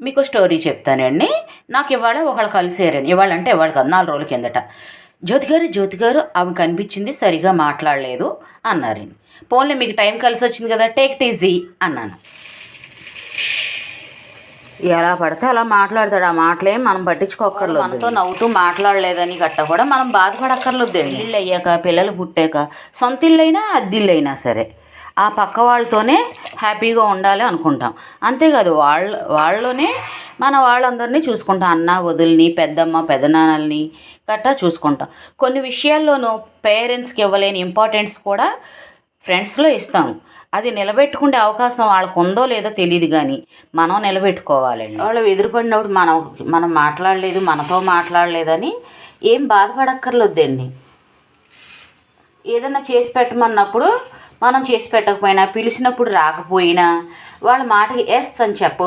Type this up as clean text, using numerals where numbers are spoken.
మీకు స్టోరీ చెప్తానండి. నాకు ఇవాళ ఒకళ్ళు కలిసారండి. ఇవాళ అంటే ఇవాళ కాదు, 4 రోజుల కిందట. జ్యోతి గారు ఆమె కనిపించింది, సరిగ్గా మాట్లాడలేదు అన్నారండి. పోన్లే మీకు టైం కలిసొచ్చింది కదా, టేక్ ఇట్ ఈజీ అన్నాను. ఎలా పడితే అలా మాట్లాడతాడు. ఆ మాటలేం మనం పట్టించుకోక్కర్లేదు. మనతో నవ్వుతూ మాట్లాడలేదని గట్ట కూడా మనం బాధపడక్కర్లేదండి. ఇల్లు అయ్యాక, పిల్లలు పుట్టాక, సొంత ఇల్లైనా అద్దిల్లైనా సరే ఆ పక్క వాళ్ళతోనే హ్యాపీగా ఉండాలి అనుకుంటాం. అంతేకాదు వాళ్ళలోనే మన వాళ్ళందరినీ చూసుకుంటాం. అన్న వదిలిని, పెద్దమ్మ పెదనాన్నల్ని గట్టా చూసుకుంటాం. కొన్ని విషయాల్లోనూ పేరెంట్స్కి ఇవ్వలేని ఇంపార్టెన్స్ కూడా ఫ్రెండ్స్లో ఇస్తాం. అది నిలబెట్టుకునే అవకాశం వాళ్ళకు ఉందో లేదో తెలియదు, కానీ మనం నిలబెట్టుకోవాలండి. వాళ్ళు ఎదురుపడినప్పుడు మనం మాట్లాడలేదు, మనతో మాట్లాడలేదని ఏం బాధపడక్కర్లేదండి. ఏదన్నా చేసి పెట్టమన్నప్పుడు మనం చేసి పెట్టకపోయినా, పిలిచినప్పుడు రాకపోయినా వాళ్ళ మాటకి ఎస్ అని